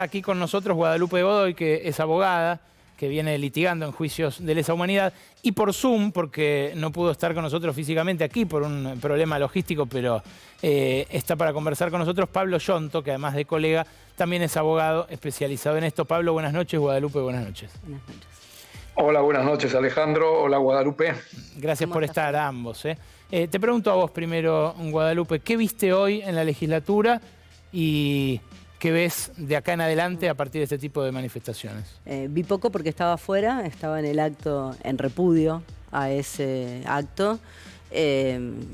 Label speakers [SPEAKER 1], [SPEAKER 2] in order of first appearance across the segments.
[SPEAKER 1] Aquí con nosotros Guadalupe Godoy, que es abogada, que viene litigando en juicios de lesa humanidad, y por Zoom, porque no pudo estar con nosotros físicamente aquí por un problema logístico, pero está para conversar con nosotros Pablo Yonto, que además de colega, también es abogado especializado en esto. Pablo, buenas noches. Guadalupe, buenas noches.
[SPEAKER 2] Buenas noches.
[SPEAKER 3] Hola, buenas noches, Alejandro. Hola, Guadalupe.
[SPEAKER 1] Gracias por estar a ambos. Te pregunto a vos primero, Guadalupe, ¿qué viste hoy en la legislatura y qué ves de acá en adelante a partir de este tipo de manifestaciones?
[SPEAKER 2] Vi poco porque estaba afuera, estaba en el acto, en repudio a ese acto.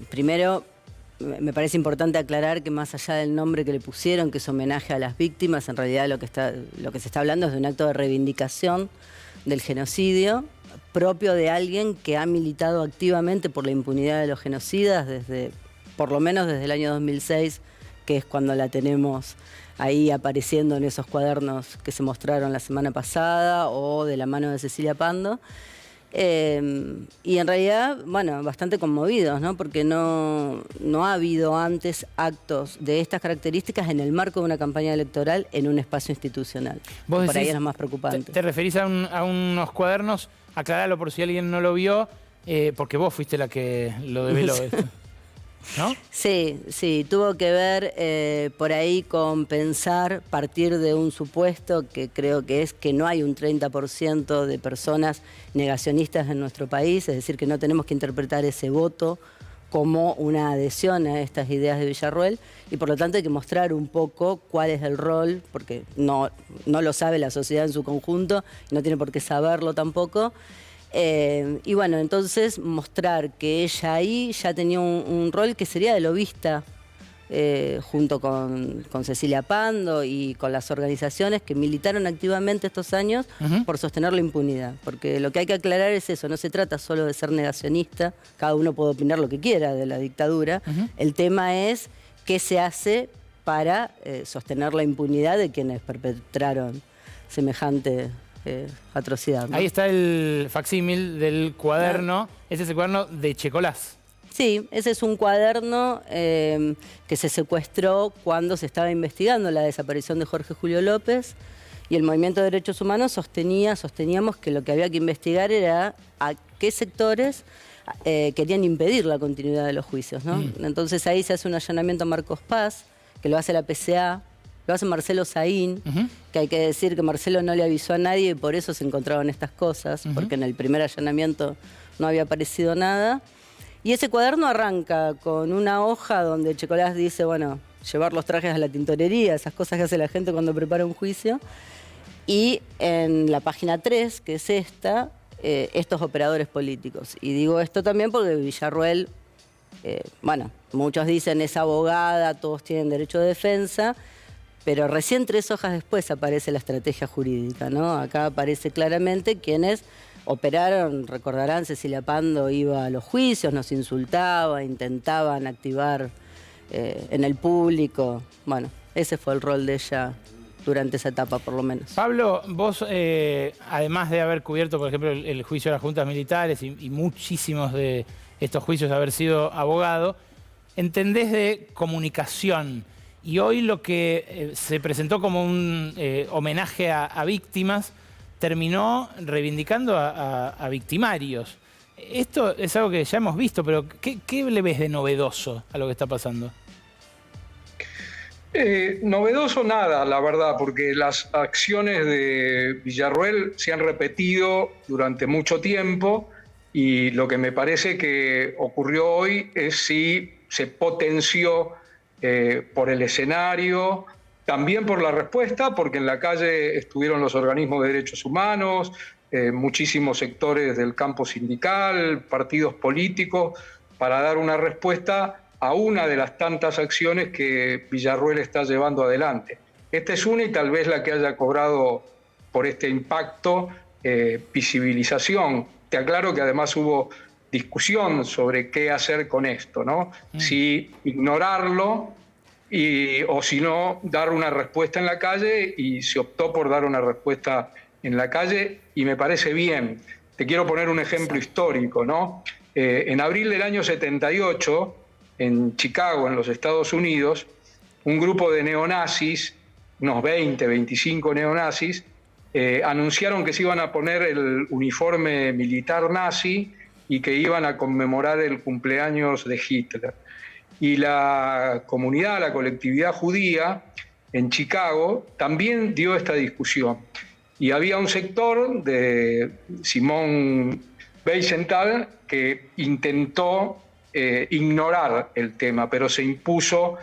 [SPEAKER 2] Primero, me parece importante aclarar que más allá del nombre que le pusieron, que es homenaje a las víctimas, en realidad lo que se está hablando es de un acto de reivindicación del genocidio propio de alguien que ha militado activamente por la impunidad de los genocidas por lo menos desde el año 2006, que es cuando la tenemos ahí apareciendo en esos cuadernos que se mostraron la semana pasada o de la mano de Cecilia Pando. Y en realidad, bueno, bastante conmovidos, ¿no? Porque no ha habido antes actos de estas características en el marco de una campaña electoral en un espacio institucional.
[SPEAKER 1] ¿Vos
[SPEAKER 2] por ahí
[SPEAKER 1] decís,
[SPEAKER 2] es lo más preocupante.
[SPEAKER 1] ¿Te referís a unos cuadernos? Aclaralo por si alguien no lo vio, porque vos fuiste la que lo develó esto, ¿no?
[SPEAKER 2] Sí, tuvo que ver por ahí con partir de un supuesto que creo que es que no hay un 30% de personas negacionistas en nuestro país, es decir, que no tenemos que interpretar ese voto como una adhesión a estas ideas de Villarruel, y por lo tanto hay que mostrar un poco cuál es el rol, porque no lo sabe la sociedad en su conjunto, y no tiene por qué saberlo tampoco. Y bueno, entonces mostrar que ella ahí ya tenía un rol que sería de lobista, junto con Cecilia Pando y con las organizaciones que militaron activamente estos años por sostener la impunidad. Porque lo que hay que aclarar es eso, no se trata solo de ser negacionista, cada uno puede opinar lo que quiera de la dictadura, el tema es qué se hace para sostener la impunidad de quienes perpetraron semejante atrocidad, ¿no?
[SPEAKER 1] Ahí está el facsímil del cuaderno. Ese es el cuaderno de Checolás.
[SPEAKER 2] Sí, ese es un cuaderno que se secuestró cuando se estaba investigando la desaparición de Jorge Julio López, y el Movimiento de Derechos Humanos sosteníamos que lo que había que investigar era a qué sectores querían impedir la continuidad de los juicios, ¿no? Entonces ahí se hace un allanamiento a Marcos Paz, que lo hace la PCA, lo hace Marcelo Saín, que hay que decir que Marcelo no le avisó a nadie y por eso se encontraron estas cosas, porque en el primer allanamiento no había aparecido nada. Y ese cuaderno arranca con una hoja donde Checolás dice, bueno, llevar los trajes a la tintorería, esas cosas que hace la gente cuando prepara un juicio. Y en la página 3, que es esta, estos operadores políticos. Y digo esto también porque Villarruel, bueno, muchos dicen es abogada, todos tienen derecho de defensa, pero recién 3 hojas después aparece la estrategia jurídica, ¿no? Acá aparece claramente quienes operaron, recordarán, Cecilia Pando iba a los juicios, nos insultaba, intentaban activar en el público. Bueno, ese fue el rol de ella durante esa etapa, por lo menos.
[SPEAKER 1] Pablo, vos, además de haber cubierto, por ejemplo, el juicio de las juntas militares y muchísimos de estos juicios, haber sido abogado, entendés de comunicación. Y hoy lo que se presentó como un homenaje a víctimas terminó reivindicando a victimarios. Esto es algo que ya hemos visto, pero ¿qué le ves de novedoso a lo que está pasando?
[SPEAKER 3] Novedoso nada, la verdad, porque las acciones de Villarruel se han repetido durante mucho tiempo, y lo que me parece que ocurrió hoy es si se potenció por el escenario, también por la respuesta, porque en la calle estuvieron los organismos de derechos humanos, muchísimos sectores del campo sindical, partidos políticos, para dar una respuesta a una de las tantas acciones que Villarruel está llevando adelante. Esta es una, y tal vez la que haya cobrado por este impacto visibilización. Te aclaro que además hubo discusión sobre qué hacer con esto, ¿no? Si ignorarlo o si no, dar una respuesta en la calle, y se optó por dar una respuesta en la calle, y me parece bien. Te quiero poner un ejemplo histórico, ¿no? En abril del año 78, en Chicago, en los Estados Unidos, un grupo de neonazis unos 20, 25 neonazis, anunciaron que se iban a poner el uniforme militar nazi y que iban a conmemorar el cumpleaños de Hitler. Y la comunidad, la colectividad judía en Chicago también dio esta discusión. Y había un sector de Simón Wiesenthal que intentó ignorar el tema, pero se impuso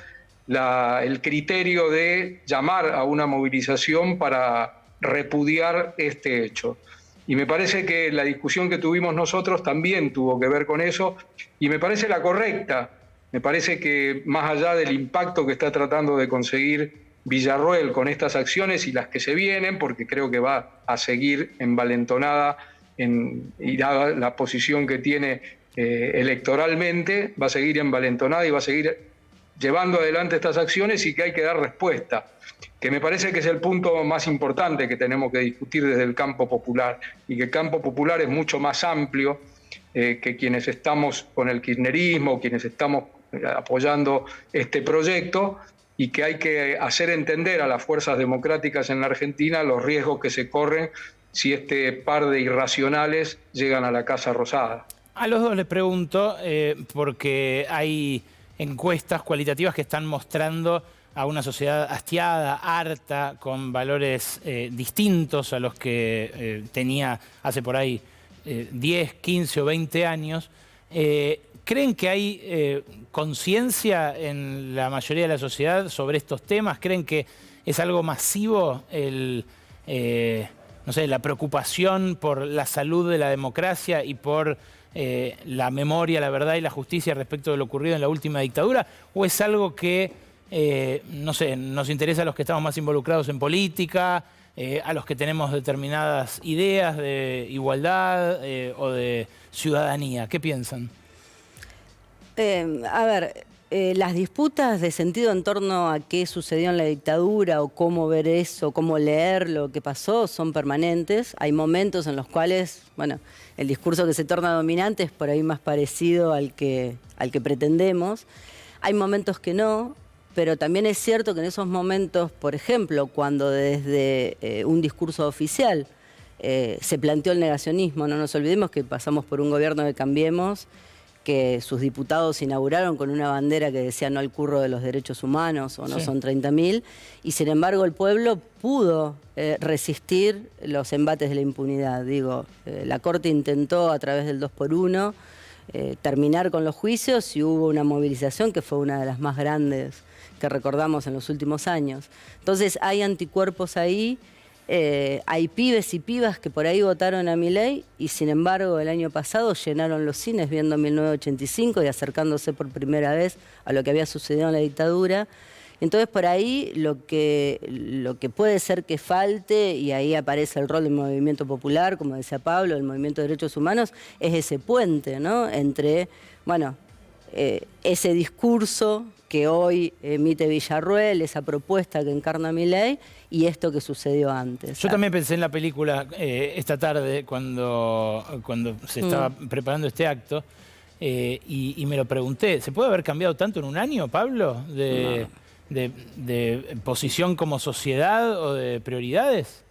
[SPEAKER 3] el criterio de llamar a una movilización para repudiar este hecho. Y me parece que la discusión que tuvimos nosotros también tuvo que ver con eso, y me parece la correcta. Me parece que más allá del impacto que está tratando de conseguir Villarroel con estas acciones y las que se vienen, porque creo que va a seguir envalentonada y dada la posición que tiene electoralmente, va a seguir envalentonada y va a seguir llevando adelante estas acciones, y que hay que dar respuesta, que me parece que es el punto más importante que tenemos que discutir desde el campo popular, y que el campo popular es mucho más amplio que quienes estamos con el kirchnerismo, quienes estamos apoyando este proyecto, y que hay que hacer entender a las fuerzas democráticas en la Argentina los riesgos que se corren si este par de irracionales llegan a la Casa Rosada.
[SPEAKER 1] A los dos les pregunto, porque hay encuestas cualitativas que están mostrando a una sociedad hastiada, harta, con valores distintos a los que tenía hace por ahí 10, 15 o 20 años. ¿Creen que hay conciencia en la mayoría de la sociedad sobre estos temas? ¿Creen que es algo masivo no sé, la preocupación por la salud de la democracia y por la memoria, la verdad y la justicia respecto de lo ocurrido en la última dictadura? ¿O es algo que, no sé, nos interesa a los que estamos más involucrados en política, a los que tenemos determinadas ideas de igualdad o de ciudadanía? ¿Qué piensan?
[SPEAKER 2] A ver, las disputas de sentido en torno a qué sucedió en la dictadura o cómo ver eso, cómo leer lo que pasó, son permanentes. Hay momentos en los cuales, bueno, el discurso que se torna dominante es por ahí más parecido al que pretendemos. Hay momentos que no, pero también es cierto que en esos momentos, por ejemplo, cuando desde un discurso oficial se planteó el negacionismo, no nos olvidemos que pasamos por un gobierno de Cambiemos, que sus diputados inauguraron con una bandera que decía no al curro de los derechos humanos, o no son 30.000, y sin embargo el pueblo pudo resistir los embates de la impunidad. Digo, la Corte intentó a través del 2x1 terminar con los juicios, y hubo una movilización que fue una de las más grandes que recordamos en los últimos años. Entonces hay anticuerpos ahí. Hay pibes y pibas que por ahí votaron a Milei y sin embargo el año pasado llenaron los cines viendo 1985 y acercándose por primera vez a lo que había sucedido en la dictadura. Entonces por ahí lo que puede ser que falte, y ahí aparece el rol del movimiento popular, como decía Pablo, el movimiento de derechos humanos, es ese puente, ¿no? Entre, bueno, ese discurso que hoy emite Villarroel, esa propuesta que encarna Milei, y esto que sucedió antes.
[SPEAKER 1] Yo también pensé en la película esta tarde cuando se estaba preparando este acto, y me lo pregunté, ¿se puede haber cambiado tanto en un año, Pablo? ¿De posición como sociedad o de prioridades?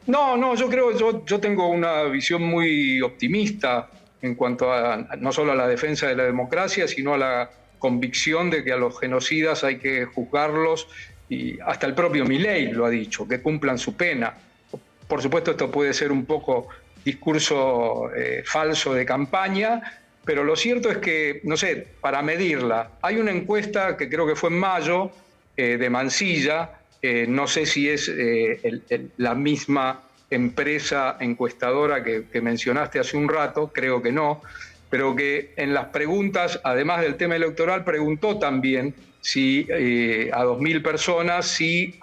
[SPEAKER 3] No, yo tengo una visión muy optimista en cuanto a no solo a la defensa de la democracia, sino a la convicción de que a los genocidas hay que juzgarlos, y hasta el propio Milei lo ha dicho, que cumplan su pena. Por supuesto, esto puede ser un poco discurso falso de campaña, pero lo cierto es que, no sé, para medirla, hay una encuesta que creo que fue en mayo, de Mansilla, no sé si es la misma empresa encuestadora que mencionaste hace un rato, creo que no, pero que en las preguntas, además del tema electoral, preguntó también si a 2.000 personas si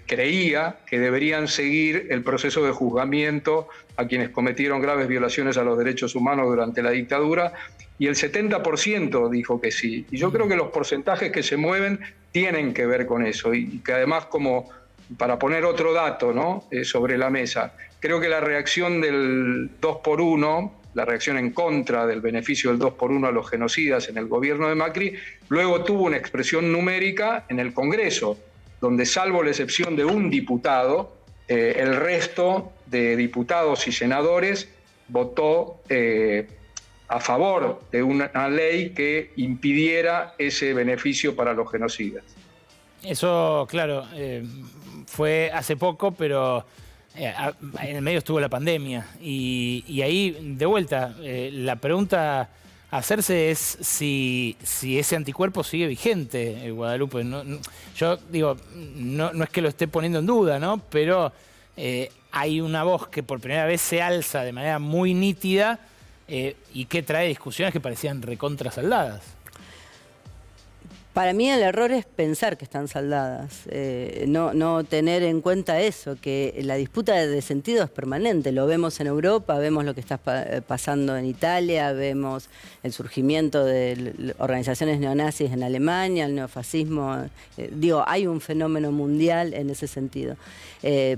[SPEAKER 3] creía que deberían seguir el proceso de juzgamiento a quienes cometieron graves violaciones a los derechos humanos durante la dictadura, y el 70% dijo que sí. Y yo creo que los porcentajes que se mueven tienen que ver con eso, y que además, como para poner otro dato, ¿no? Sobre la mesa, creo que la reacción del 2x1 la reacción en contra del beneficio del 2x1 a los genocidas en el gobierno de Macri, luego tuvo una expresión numérica en el Congreso, donde salvo la excepción de un diputado, el resto de diputados y senadores votó a favor de una ley que impidiera ese beneficio para los genocidas.
[SPEAKER 1] Eso, claro, fue hace poco, pero en el medio estuvo la pandemia. Y ahí, de vuelta, la pregunta a hacerse es si ese anticuerpo sigue vigente, Guadalupe. Yo digo, no es que lo esté poniendo en duda, ¿no? Pero hay una voz que por primera vez se alza de manera muy nítida y que trae discusiones que parecían recontrasaldadas.
[SPEAKER 2] Para mí el error es pensar que están saldadas, no tener en cuenta eso, que la disputa de sentido es permanente. Lo vemos en Europa, vemos lo que está pasando en Italia, vemos el surgimiento de organizaciones neonazis en Alemania, el neofascismo. Hay un fenómeno mundial en ese sentido.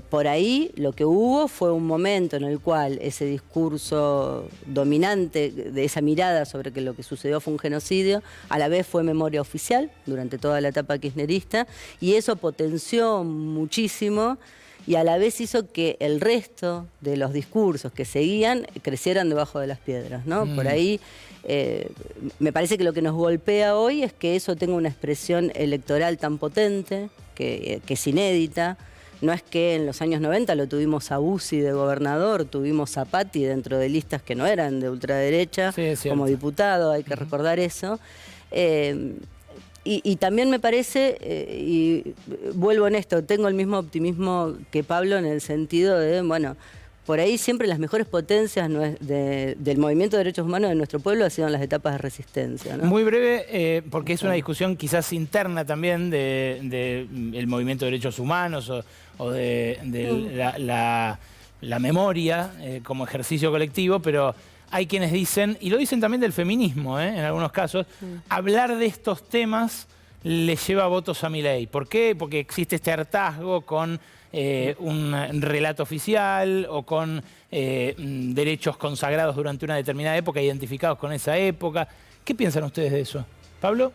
[SPEAKER 2] Por ahí lo que hubo fue un momento en el cual ese discurso dominante, de esa mirada sobre que lo que sucedió fue un genocidio, a la vez fue memoria oficial durante toda la etapa kirchnerista, y eso potenció muchísimo y a la vez hizo que el resto de los discursos que seguían crecieran debajo de las piedras, ¿no? Por ahí me parece que lo que nos golpea hoy es que eso tenga una expresión electoral tan potente, que es inédita. No es que en los años 90 lo tuvimos a Bussi de gobernador, tuvimos a Patti dentro de listas que no eran de ultraderecha, sí, como diputado, hay que recordar eso. Y también me parece, y vuelvo en esto, tengo el mismo optimismo que Pablo en el sentido de, bueno, por ahí siempre las mejores potencias del movimiento de derechos humanos de nuestro pueblo han sido las etapas de resistencia, ¿no?
[SPEAKER 1] Muy breve, porque es una discusión quizás interna también del movimiento de derechos humanos o de la memoria como ejercicio colectivo, pero hay quienes dicen, y lo dicen también del feminismo, en algunos casos, hablar de estos temas le lleva votos a Milei. ¿Por qué? Porque existe este hartazgo con un relato oficial o con derechos consagrados durante una determinada época, identificados con esa época. ¿Qué piensan ustedes de eso? ¿Pablo?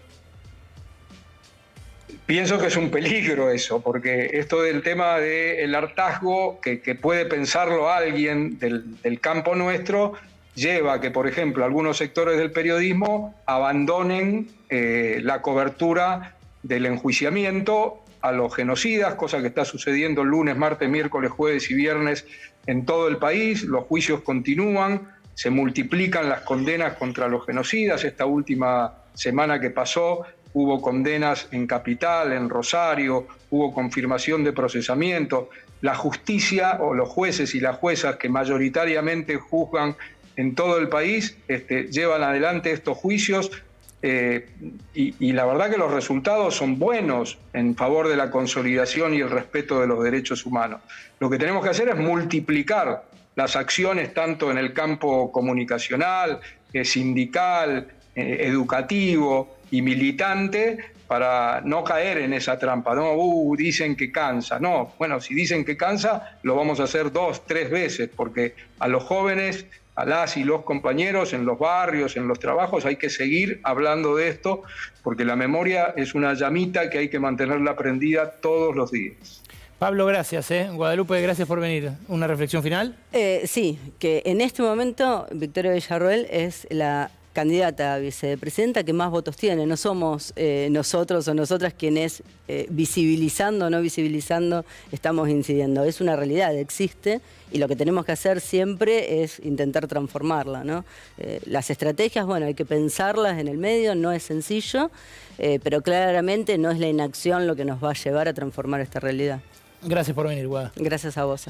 [SPEAKER 3] Pienso que es un peligro eso, porque esto del tema del hartazgo, que puede pensarlo alguien del campo nuestro, lleva a que, por ejemplo, algunos sectores del periodismo abandonen la cobertura del enjuiciamiento a los genocidas, cosa que está sucediendo lunes, martes, miércoles, jueves y viernes en todo el país. Los juicios continúan, se multiplican las condenas contra los genocidas. Esta última semana que pasó hubo condenas en Capital, en Rosario, hubo confirmación de procesamiento. La justicia o los jueces y las juezas que mayoritariamente juzgan en todo el país llevan adelante estos juicios y la verdad que los resultados son buenos en favor de la consolidación y el respeto de los derechos humanos. Lo que tenemos que hacer es multiplicar las acciones tanto en el campo comunicacional, sindical, educativo y militante para no caer en esa trampa. No, dicen que cansa. No, bueno, si dicen que cansa, lo vamos a hacer 2, 3 veces, porque a los jóvenes, a las y los compañeros en los barrios, en los trabajos, hay que seguir hablando de esto, porque la memoria es una llamita que hay que mantenerla prendida todos los días.
[SPEAKER 1] Pablo, gracias. Guadalupe, gracias por venir. ¿Una reflexión final?
[SPEAKER 2] Sí, que en este momento Victoria Villarroel es la candidata a vicepresidenta que más votos tiene. No somos nosotros o nosotras quienes visibilizando o no visibilizando estamos incidiendo. Es una realidad, existe, y lo que tenemos que hacer siempre es intentar transformarla, ¿no? Las estrategias, bueno, hay que pensarlas en el medio, no es sencillo, pero claramente no es la inacción lo que nos va a llevar a transformar esta realidad.
[SPEAKER 1] Gracias por venir, Guada.
[SPEAKER 2] Gracias a vos.